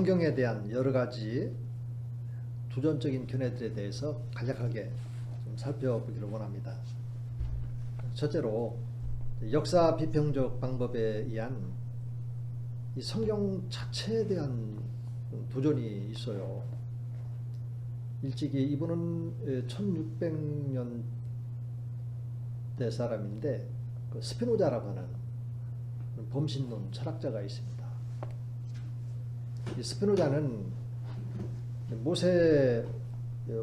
성경에 대한 여러 가지 두전적인 견해들에 대해서 간략하게 좀 살펴보기를 원합니다. 첫째로 역사 비평적 방법에 의한 이 성경 자체에 대한 도전이 있어요. 일찍이 이분은 1600년대 사람인데 그 스피노자라고 하는 범신론 철학자가 있습니다. 이 스피노자는 모세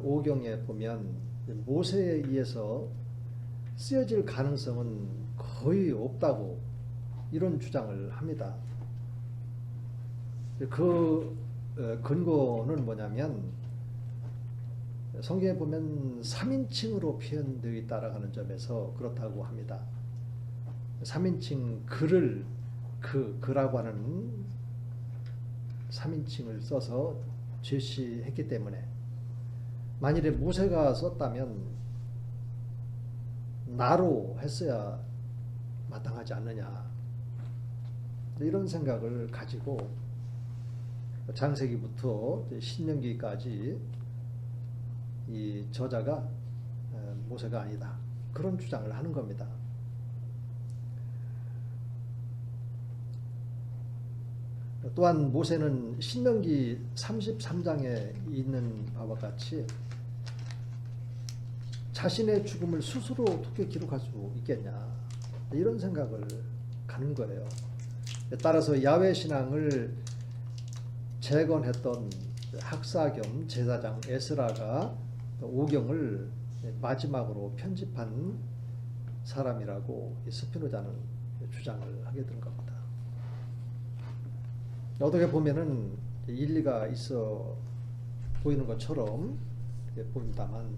오경에 보면 모세에 의해서 쓰여질 가능성은 거의 없다고 이런 주장을 합니다. 그 근거는 뭐냐면 성경에 보면 3인칭으로 표현되어 있다라고 하는 점에서 그렇다고 합니다. 3인칭 그를 그라고 하는 3인칭을 써서 제시했기 때문에 만일에 모세가 썼다면 나로 했어야 마땅하지 않느냐 이런 생각을 가지고 창세기부터 신명기까지 이 저자가 모세가 아니다 그런 주장을 하는 겁니다. 또한 모세는 신명기 33장에 있는 바와 같이 자신의 죽음을 스스로 어떻게 기록할 수 있겠냐 이런 생각을 가는 거예요. 따라서 야훼 신앙을 재건했던 학사 겸 제사장 에스라가 오경을 마지막으로 편집한 사람이라고 스피노자는 주장을 하게 된 겁니다. 어떻게 보면은 일리가 있어 보이는 것처럼 보입니다만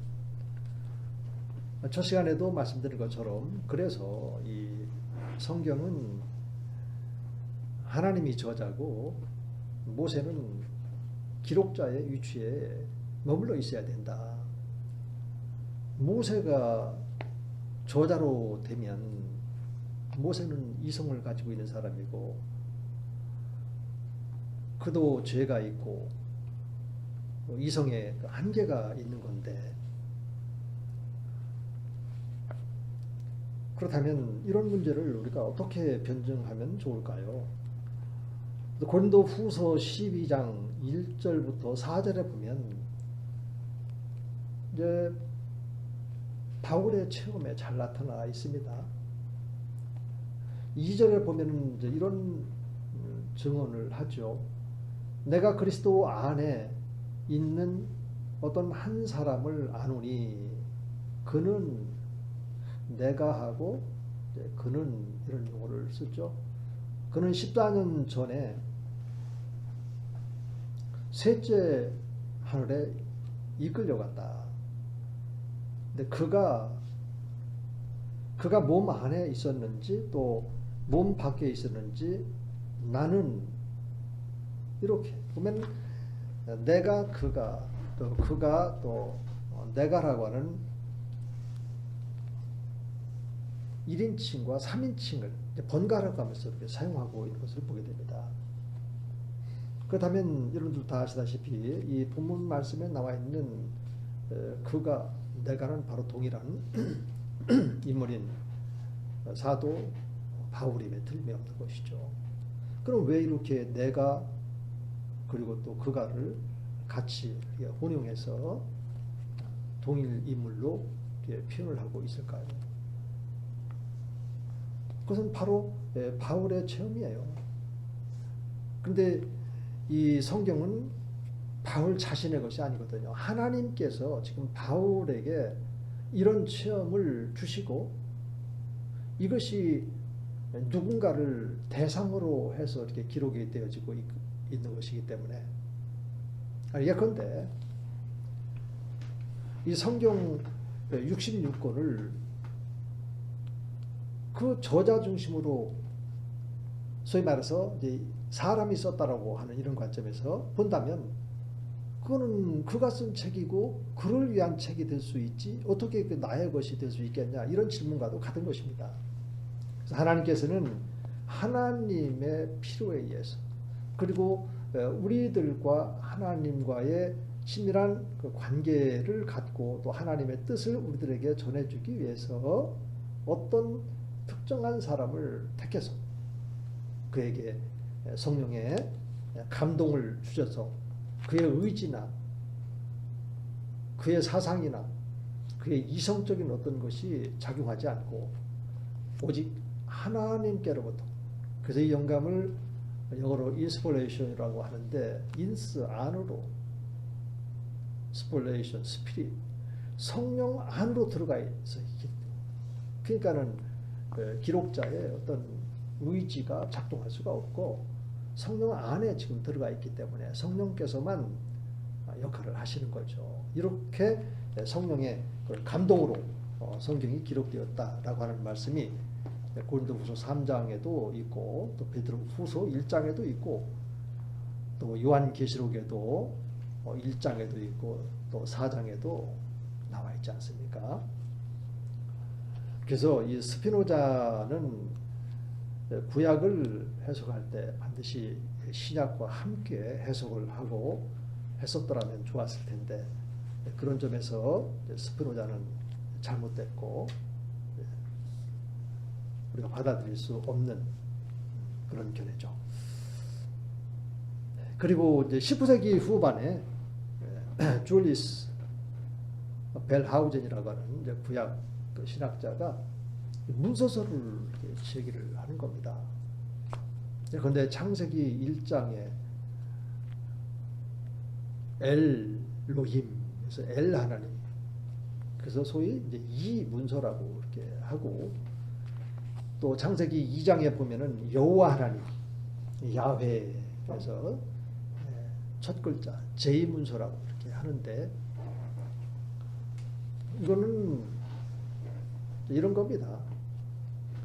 첫 시간에도 말씀드린 것처럼 그래서 이 성경은 하나님이 저자고 모세는 기록자의 위치에 머물러 있어야 된다. 모세가 저자로 되면 모세는 이성을 가지고 있는 사람이고 그도 죄가 있고 이성에 한계가 있는 건데 그렇다면 이런 문제를 우리가 어떻게 변증하면 좋을까요? 고린도 후서 12장 1절부터 4절에 보면 이제 바울의 체험에 잘 나타나 있습니다. 2절에 보면은 이제 이런 증언을 하죠. 내가 그리스도 안에 있는 어떤 한 사람을 아노니 그는 내가 하고 그는 이런 용어를 쓰죠. 그는 14년 전에 셋째 하늘에 이끌려갔다. 근데 그가 몸 안에 있었는지 또 몸 밖에 있었는지 나는 이렇게 보면 내가 그가 또 내가라고 하는 1인칭과 3인칭을 번갈아 가면서 이렇게 사용하고 있는 것을 보게 됩니다. 그렇다면 여러분들 다 아시다시피 이 본문 말씀에 나와 있는 그가 내가는 바로 동일한 인물인 사도 바울임에 틀림이 없는 것이죠. 그럼 왜 이렇게 내가 그리고 또 그가를 같이 혼용해서 동일 인물로 표현을 하고 있을까요? 그것은 바로 바울의 체험이에요. 그런데 이 성경은 바울 자신의 것이 아니거든요. 하나님께서 지금 바울에게 이런 체험을 주시고 이것이 누군가를 대상으로 해서 이렇게 기록이 되어지고 있는 것이기 때문에 예컨대 이 성경 66권을 그 저자 중심으로 소위 말해서 이제 사람이 썼다라고 하는 이런 관점에서 본다면 그거는 그가 쓴 책이고 그를 위한 책이 될 수 있지 어떻게 그 나의 것이 될 수 있겠냐 이런 질문과도 같은 것입니다. 그래서 하나님께서는 하나님의 필요에 의해서 그리고 우리들과 하나님과의 친밀한 그 관계를 갖고 또 하나님의 뜻을 우리들에게 전해주기 위해서 어떤 특정한 사람을 택해서 그에게 성령의 감동을 주셔서 그의 의지나 그의 사상이나 그의 이성적인 어떤 것이 작용하지 않고 오직 하나님께로부터, 그래서 이 영감을 영어로 인스피레이션이라고 하는데 인스 안으로, 스폴레이션, 스피릿, 성령 안으로 들어가 있어 있기 때문에, 그러니까는 기록자의 어떤 의지가 작동할 수가 없고 성령 안에 지금 들어가 있기 때문에 성령께서만 역할을 하시는 거죠. 이렇게 성령의 감동으로 성경이 기록되었다라고 하는 말씀이 고린도후서 3장에도 있고 또 베드로후서 1장에도 있고 또 요한계시록에도 1장에도 있고 또 4장에도 나와 있지 않습니까? 그래서 이 스피노자는 구약을 해석할 때 반드시 신약과 함께 해석을 하고 했었더라면 좋았을 텐데 그런 점에서 스피노자는 잘못됐고 우리가 받아들일 수 없는 그런 견해죠. 그리고 이제 19세기 후반에 줄리스 벨하우젠이라고 하는 이제 구약 신학자가 문서서를 제기를 하는 겁니다. 그런데 창세기 1장에 엘로힘에서 엘 하나님, 그래서 소위 이제 이 문서라고 이렇게 하고, 또 창세기 2장에 보면은 여호와 하나님, 야훼에서 첫 글자 제 문서라고 이렇게 하는데, 이거는 이런 겁니다.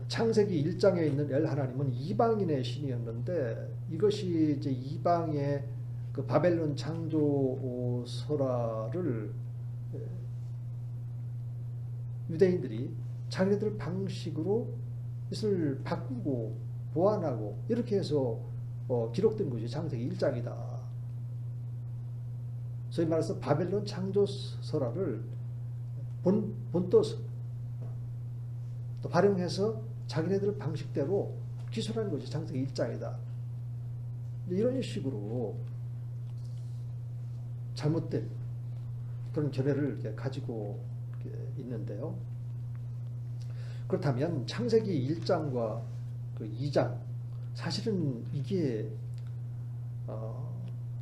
창세기 1장에 있는 엘 하나님은 이방인의 신이었는데 이것이 이제 이방의 그 바벨론 창조 설화를 유대인들이 자기들 방식으로 이것을 바꾸고 보완하고 이렇게 해서 기록된 것이 창세기 1장이다. 소위 말해서 바벨론 창조 설화를 본떠서 또 활용해서 자기네들 방식대로 기술한 것이 창세기 1장이다. 이런 식으로 잘못된 그런 견해를 가지고 있는데요. 그렇다면 창세기 1장과 그 2장, 사실은 이게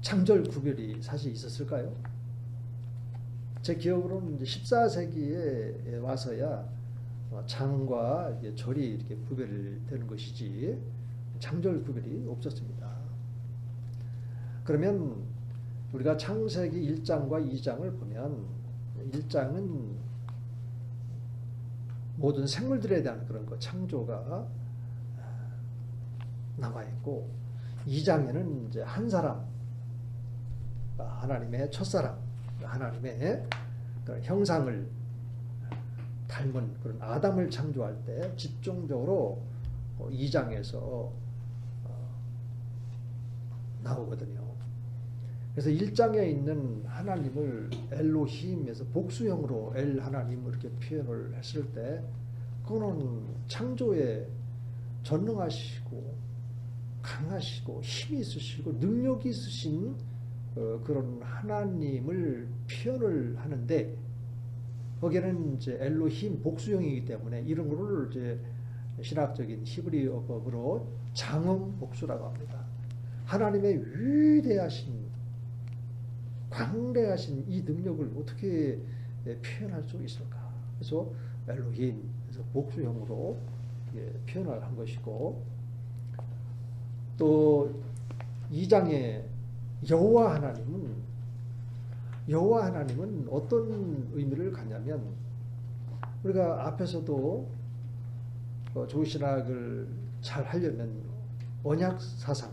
창절 구별이 사실 있었을까요? 제 기억으로는 14세기에 와서야 장과 절이 이렇게 구별되는 것이지 창절 구별이 없었습니다. 그러면 우리가 창세기 1장과 2장을 보면 1장은 모든 생물들에 대한 그런 거 창조가 나와 있고 2장에는 이제 한 사람, 하나님의 첫사람, 하나님의 그런 형상을 닮은 그런 아담을 창조할 때 집중적으로 2장에서 나오거든요. 그래서 1장에 있는 하나님을 엘로힘에서 복수형으로 엘 하나님을 이렇게 표현을 했을 때 그거는 창조에 전능하시고 강하시고 힘이 있으시고 능력이 있으신 그런 하나님을 표현을 하는데, 거기에는 이제 엘로힘 복수형이기 때문에 이런 거를 이제 신학적인 히브리어법으로 장엄 복수라고 합니다. 하나님의 위대하신 광대하신 이 능력을 어떻게 표현할 수 있을까? 그래서 엘로힘, 그래서 복수형으로 표현을 한 것이고, 또 2장의 여호와 하나님은 어떤 의미를 갖냐면, 우리가 앞에서도 조신학을 잘 하려면 언약 사상,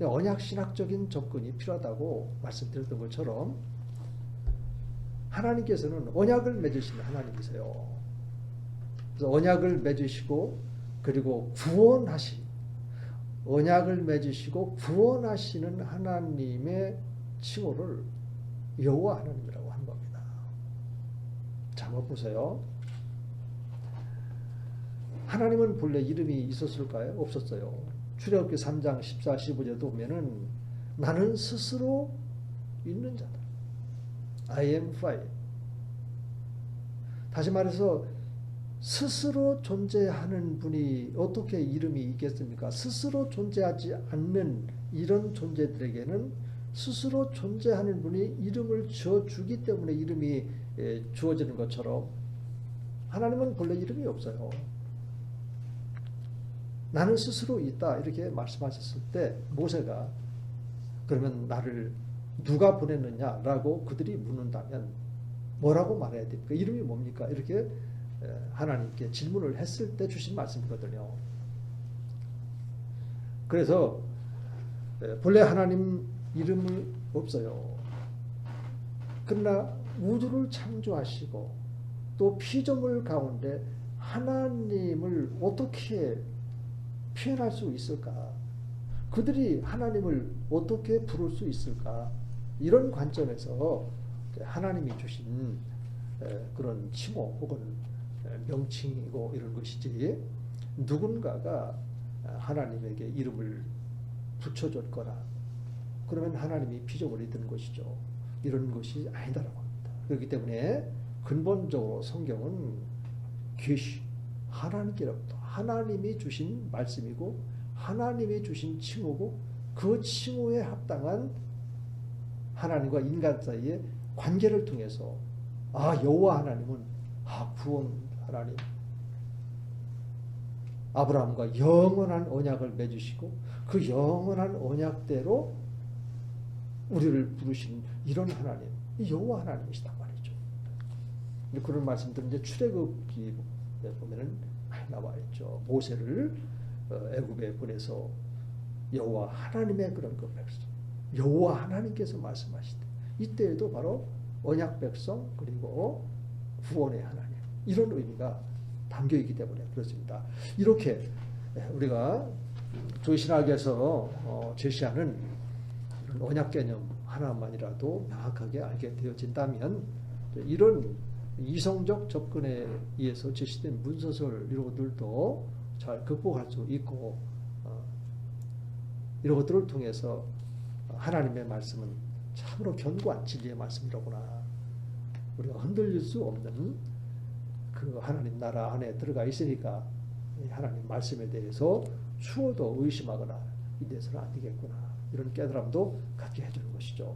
언약 신학적인 접근이 필요하다고 말씀드렸던 것처럼 하나님께서는 언약을 맺으시는 하나님이세요. 그래서 언약을 맺으시고 그리고 구원하시, 언약을 맺으시고 구원하시는 하나님의 칭호를 여호와 하나님이라고 한 겁니다. 자, 한번 보세요. 하나님은 본래 이름이 있었을까요? 없었어요. 출애굽기 3장 14, 15절도 보면은 나는 스스로 있는 자다. I am fire. 다시 말해서 스스로 존재하는 분이 어떻게 이름이 있겠습니까? 스스로 존재하지 않는 이런 존재들에게는 스스로 존재하는 분이 이름을 지어주기 때문에 이름이 주어지는 것처럼 하나님은 본래 이름이 없어요. 나는 스스로 있다 이렇게 말씀하셨을 때 모세가 그러면 나를 누가 보냈느냐라고 그들이 묻는다면 뭐라고 말해야 됩니까? 이름이 뭡니까? 이렇게 하나님께 질문을 했을 때 주신 말씀이거든요. 그래서 본래 하나님 이름이 없어요. 그러나 우주를 창조하시고 또 피조물 가운데 하나님을 어떻게 표현할 수 있을까? 그들이 하나님을 어떻게 부를 수 있을까? 이런 관점에서 하나님이 주신 그런 칭호 혹은 명칭이고 이런 것이지 누군가가 하나님에게 이름을 붙여줬거나 그러면 하나님이 피조물이 된 것이죠. 이런 것이 아니다라고 합니다. 그렇기 때문에 근본적으로 성경은 계시 하나님께로부터 하나님이 주신 말씀이고 하나님이 주신 칭호고 그 칭호에 합당한 하나님과 인간 사이의 관계를 통해서 여호와 하나님은 구원 하나님 아브라함과 영원한 언약을 맺으시고 그 영원한 언약대로 우리를 부르신 이런 하나님 여호와 하나님이시단 말이죠. 그런 말씀들은 이제 출애굽기 보면은 많이 나와 있죠. 모세를 애굽에 보내서 여호와 하나님의 그런 그 백성 여호와 하나님께서 말씀하시되 이때에도 바로 언약 백성 그리고 구원의 하나님 이런 의미가 담겨 있기 때문에 그렇습니다. 이렇게 우리가 조신학에서 제시하는 이런 언약 개념 하나만이라도 명확하게 알게 되어진다면 이런 이성적 접근에 의해서 제시된 문서설 이런 것들도 잘 극복할 수 있고 이런 것들을 통해서 하나님의 말씀은 참으로 견고한 진리의 말씀이로구나. 우리가 흔들릴 수 없는 그 하나님 나라 안에 들어가 있으니까 하나님 말씀에 대해서 추워도 의심하거나 이래서는 안 되겠구나. 이런 깨달음도 갖게 해주는 것이죠.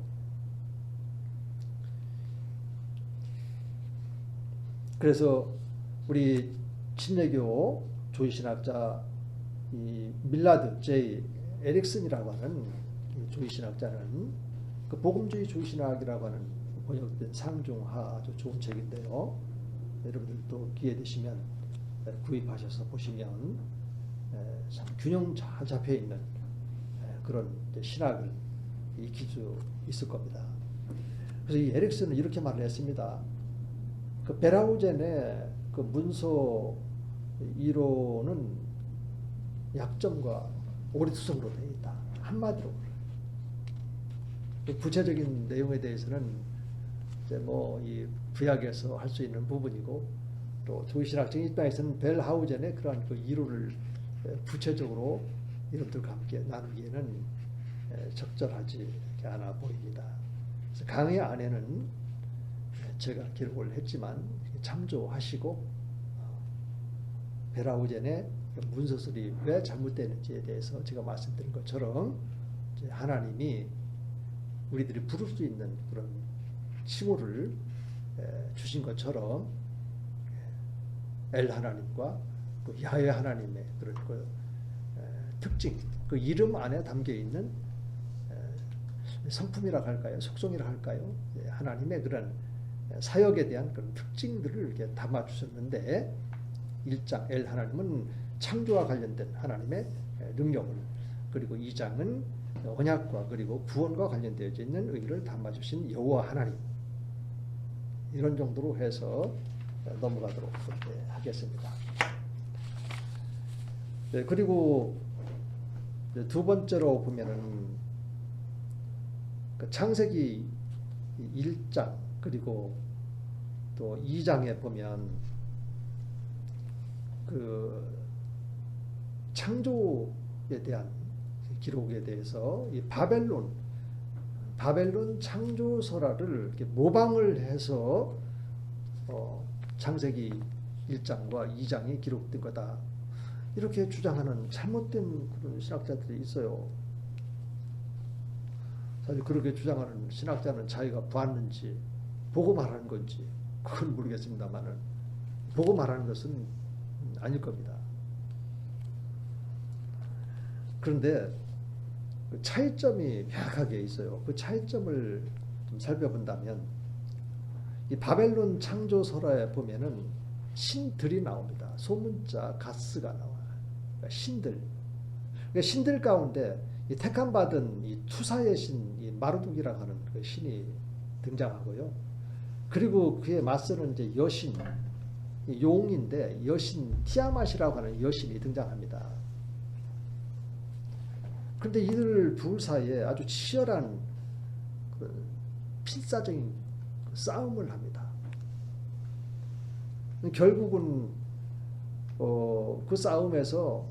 그래서 우리 침례교 조이신학자 이 밀라드 J 에릭슨이라고 하는 조이신학자는 그 복음주의 조이신학이라고 하는 번역된 상중하 아주 좋은 책인데요. 여러분들도 기회 되시면 구입하셔서 보시면 참 균형 잘 잡혀 있는 그런 신학을 익힐 수 있을 겁니다. 그래서 이 에릭슨은 이렇게 말을 했습니다. 그 베라우젠의 그 문서 이론은 약점과 오리투성으로 되어 있다. 한마디로. 구체적인 내용에 대해서는 이제 뭐 이 구약에서 할 수 있는 부분이고 또 조이신학적인 입장에서는 벨하우젠의 그러한 그 이론을 구체적으로 여러분들과 함께 나누기에는 적절하지 않아 보입니다. 그래서 강의 안에는 제가 기록을 했지만 참조하시고 벨하우젠의 문서설이 왜 잘못되는지에 대해서 제가 말씀드린 것처럼 하나님이 우리들이 부를 수 있는 그런 칭호를 주신 것처럼 엘 하나님과 그 야훼 하나님의 그런 그 특징, 그 이름 안에 담겨 있는 성품이라 할까요, 속성이라 할까요, 하나님의 그런 사역에 대한 그런 특징들을 이렇게 담아 주셨는데 1장 엘 하나님은 창조와 관련된 하나님의 능력을 그리고 2장은 언약과 그리고 구원과 관련되어 있는 의를 담아주신 여호와 하나님 이런 정도로 해서 넘어가도록 하겠습니다. 네, 그리고 이제 두 번째로 보면은 그 창세기 1장 그리고 또 2장에 보면 그 창조에 대한 기록에 대해서 이 바벨론 창조설화를 이렇게 모방을 해서 창세기 1장과 2장이 기록된 거다. 이렇게 주장하는 잘못된 그런 신학자들이 있어요. 사실 그렇게 주장하는 신학자는 자기가 보았는지 보고 말하는 건지 그건 모르겠습니다만은 보고 말하는 것은 아닐 겁니다. 그런데 그 차이점이 명확하게 있어요. 그 차이점을 좀 살펴본다면 이 바벨론 창조설화에 보면은 신들이 나옵니다. 소문자 가스가 나와요. 그러니까 신들. 그러니까 신들 가운데 이 택함받은 이 투사의 신, 이 마르둑이라고 하는 그 신이 등장하고요. 그리고 그에 맞서는 이제 여신, 용인데 여신 티아맛이라고 하는 여신이 등장합니다. 그런데 이들 둘 사이에 아주 치열한 그 필사적인 싸움을 합니다. 결국은 그 싸움에서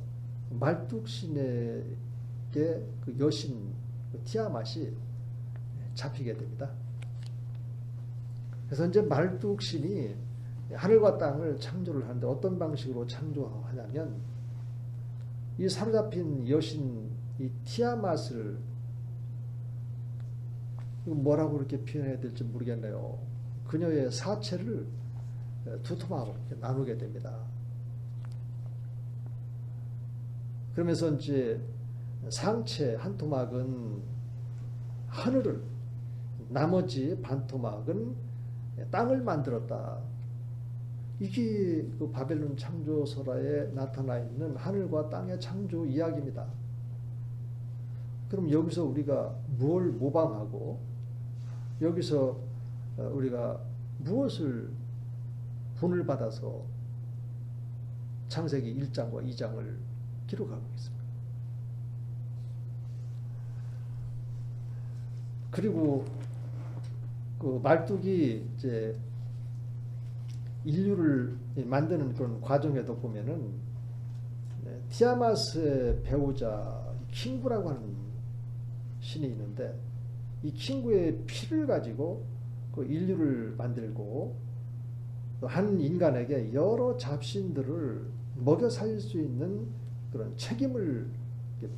말뚝신에게 그 여신 그 티아맛이 잡히게 됩니다. 그래서 이제 말뚝신이 하늘과 땅을 창조를 하는데 어떤 방식으로 창조하냐면 이 사로잡힌 여신 이 티아맛을 뭐라고 이렇게 표현해야 될지 모르겠네요. 그녀의 사체를 두 토막으로 나누게 됩니다. 그러면서 이제 상체 한 토막은 하늘을, 나머지 반 토막은 땅을 만들었다. 이게 그 바벨론 창조설화에 나타나 있는 하늘과 땅의 창조 이야기입니다. 그럼 여기서 우리가 무엇을 모방하고 여기서 우리가 무엇을 분을 받아서 창세기 1장과 2장을 기록하고 있습니다. 그리고 그 말뚝이 이제 인류를 만드는 그런 과정에도 보면은 티아마스의 배우자 킹구라고 하는 신이 있는데 이 킹구의 피를 가지고 그 인류를 만들고 한 인간에게 여러 잡신들을 먹여 살릴 수 있는 그런 책임을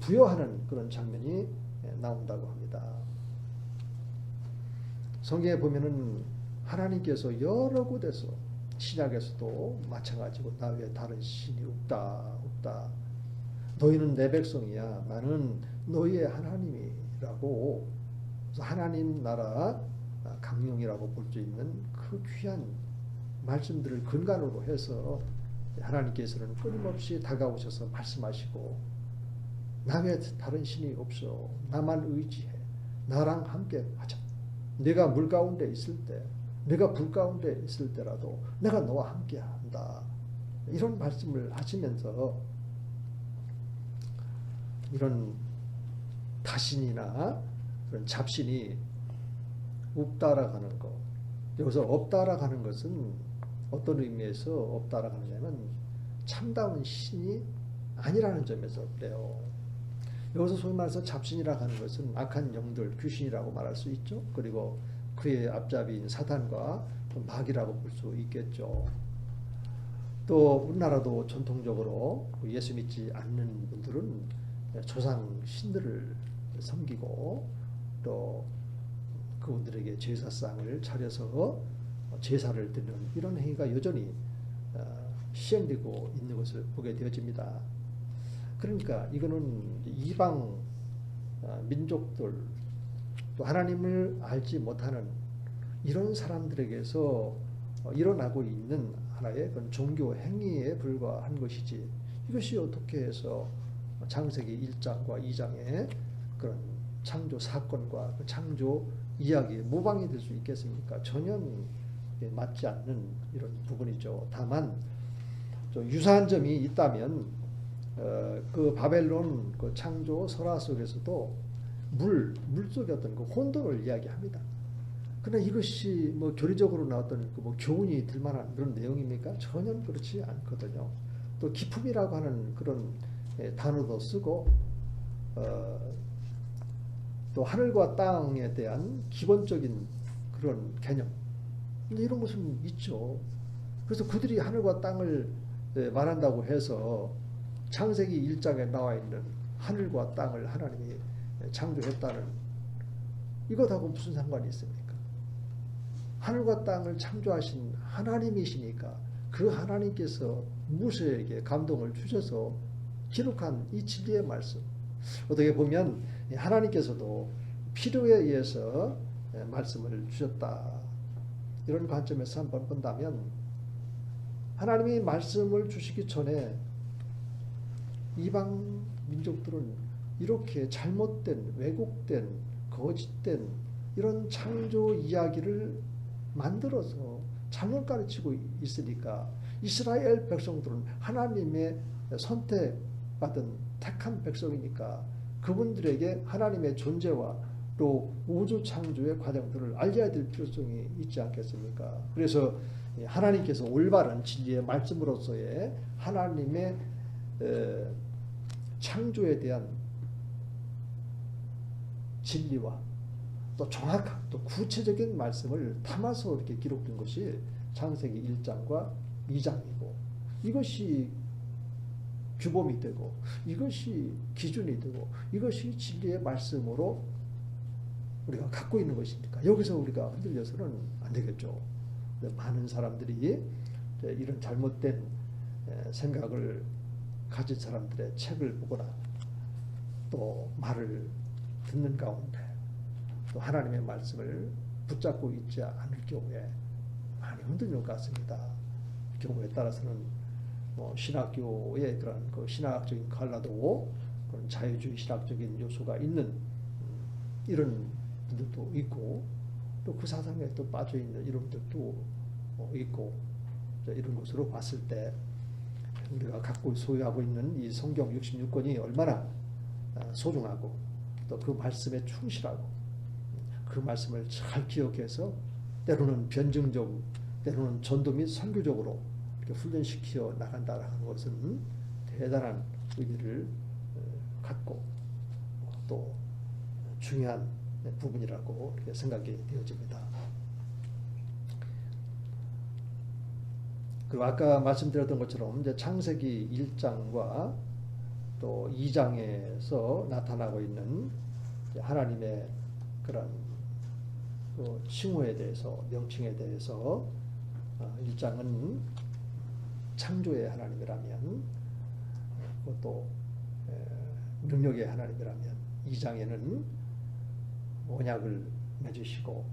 부여하는 그런 장면이 나온다고 합니다. 성경에 보면은 하나님께서 여러 곳에서 신약에서도 마찬가지고 나 외에 다른 신이 없다. 너희는 내 백성이야. 나는 너희의 하나님이라고 하나님 나라 강령이라고 볼 수 있는 그 귀한 말씀들을 근간으로 해서 하나님께서는 끊임없이 다가오셔서 말씀하시고 나 외에 다른 신이 없어. 나만 의지해. 나랑 함께 하자. 내가 물 가운데 있을 때, 내가 불 가운데 있을 때라도 내가 너와 함께 한다. 이런 말씀을 하시면서 이런 타신이나 그런 잡신이 없다라고 하는 것. 여기서 없다라고 하는 것은 어떤 의미에서 없다라고 하냐면 참다운 신이 아니라는 점에서 그래요. 여기서 소위 말해서 잡신이라고 하는 것은 악한 영들, 귀신이라고 말할 수 있죠. 그리고 그의 앞잡이인 사탄과 마귀라고 볼 수 있겠죠. 또 우리나라도 전통적으로 예수 믿지 않는 분들은 조상 신들을 섬기고 또 그분들에게 제사상을 차려서 제사를 드리는 이런 행위가 여전히 시행되고 있는 것을 보게 되어집니다. 그러니까 이거는 이방 민족들 또 하나님을 알지 못하는 이런 사람들에게서 일어나고 있는 하나의 그런 종교 행위에 불과한 것이지 이것이 어떻게 해서 창세기 1장과 2장의 그런 창조 사건과 그 창조 이야기의 모방이 될 수 있겠습니까? 전혀 맞지 않는 이런 부분이죠. 다만 좀 유사한 점이 있다면 그 바벨론 그 창조 설화 속에서도 물 속의 어떤 그 혼돈을 이야기합니다. 그러나 이것이 뭐 교리적으로 나왔던 그뭐 교훈이 될 만한 그런 내용입니까? 전혀 그렇지 않거든요. 또 기품이라고 하는 그런 단어도 쓰고 또 하늘과 땅에 대한 기본적인 그런 개념 이런 것은 있죠. 그래서 그들이 하늘과 땅을 말한다고 해서 창세기 1장에 나와 있는 하늘과 땅을 하나님이 창조했다는 이것하고 무슨 상관이 있습니까? 하늘과 땅을 창조하신 하나님이시니까 그 하나님께서 모세에게 감동을 주셔서 기록한 이 진리의 말씀 어떻게 보면 하나님께서도 필요에 의해서 말씀을 주셨다. 이런 관점에서 한번 본다면 하나님이 말씀을 주시기 전에 이방 민족들은 이렇게 잘못된 왜곡된 거짓된 이런 창조 이야기를 만들어서 잘못 가르치고 있으니까 이스라엘 백성들은 하나님의 선택받은 택한 백성이니까 그분들에게 하나님의 존재와 또 우주 창조의 과정들을 알려야 될 필요성이 있지 않겠습니까? 그래서 하나님께서 올바른 진리의 말씀으로서의 하나님의 창조에 대한 진리와 또 정확한 또 구체적인 말씀을 담아서 이렇게 기록된 것이 창세기 1장과 2장이고 이것이 규범이 되고 이것이 기준이 되고 이것이 진리의 말씀으로 우리가 갖고 있는 것이니까 여기서 우리가 흔들려서는 안 되겠죠. 많은 사람들이 이런 잘못된 생각을 가진 사람들의 책을 보거나 또 말을 듣는 가운데 또 하나님의 말씀을 붙잡고 있지 않을 경우에 많이 흔들릴 것 같습니다. 경우에 따라서는 뭐 신학교의 그런 그 신학적인 갈라도 그런 자유주의 신학적인 요소가 있는 이런 분들도 있고 또 그 사상에 또 빠져 있는 이런 분들도 있고 이런 것으로 봤을 때 우리가 갖고 소유하고 있는 이 성경 66권이 얼마나 소중하고 또 그 말씀에 충실하고 그 말씀을 잘 기억해서 때로는 변증적 때로는 전도 및 선교적으로 이렇게 훈련시켜 나간다는 것은 대단한 의미를 갖고 또 중요한 부분이라고 이렇게 생각이 되어집니다. 그리고 아까 말씀드렸던 것처럼 이제 창세기 1장과 또 2장에서 나타나고 있는 하나님의 그런 그 칭호에 대해서 명칭에 대해서 1장은 창조의 하나님이라면 그것도 능력의 하나님이라면 2장에는 언약을 맺으시고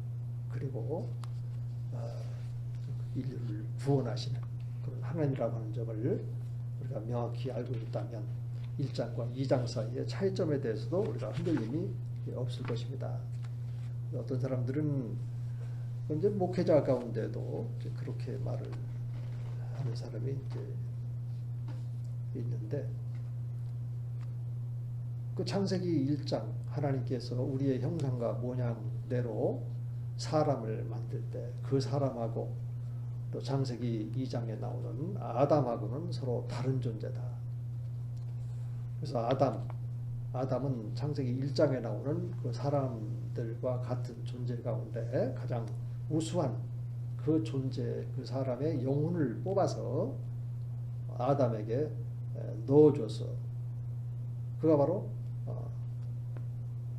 그리고 인류를 구원하시는 그런 하나님이라고 하는 점을 우리가 명확히 알고 있다면 1장과 2장 사이의 차이점에 대해서도 우리가 흔들림이 없을 것입니다. 어떤 사람들은 이제 목회자 가운데도 이제 그렇게 말을 하는 사람이 이제 있는데 그 창세기 1장 하나님께서 우리의 형상과 모양대로 사람을 만들 때 그 사람하고 또 창세기 2장에 나오는 아담하고는 서로 다른 존재다. 그래서 아담은 창세기 1장에 나오는 그 사람들과 같은 존재 가운데 가장 우수한 그 존재, 그 사람의 영혼을 뽑아서 아담에게 넣어줘서 그가 바로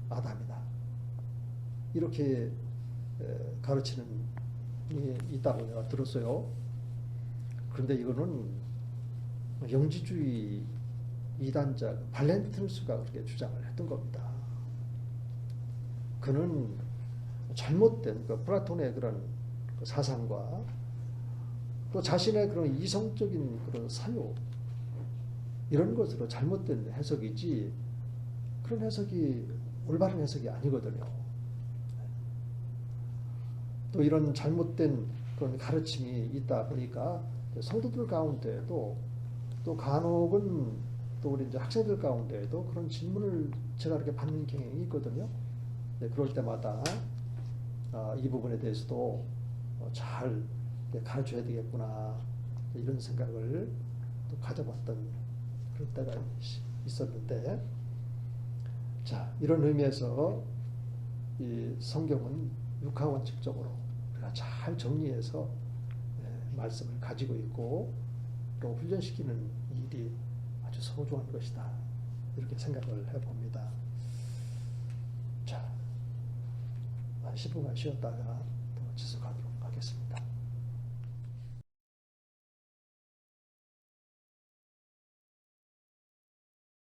아담이다. 이렇게 가르치는 이 있다고 내가 들었어요. 그런데 이거는 영지주의 이단자 발렌티누스가 그렇게 주장을 했던 겁니다. 그는 잘못된 그 플라톤의 그런 그 사상과 또 자신의 그런 이성적인 그런 사유 이런 것으로 잘못된 해석이지 그런 해석이 올바른 해석이 아니거든요. 또 이런 잘못된 그런 가르침이 있다 보니까 성도들 가운데에도 또 간혹은 또 우리 이제 학생들 가운데에도 그런 질문을 제가 이렇게 받는 경향이 있거든요. 네, 그럴 때마다 이 부분에 대해서도 잘 가르쳐야 되겠구나 이런 생각을 또 가져봤던 그런 때가 있었는데, 자, 이런 의미에서 이 성경은 육하원칙적으로 우리가 잘 정리해서 말씀을 가지고 있고 또 훈련시키는 일이 아주 소중한 것이다 이렇게 생각을 해봅니다. 자, 10분간 쉬었다가 또 지속하도록 하겠습니다.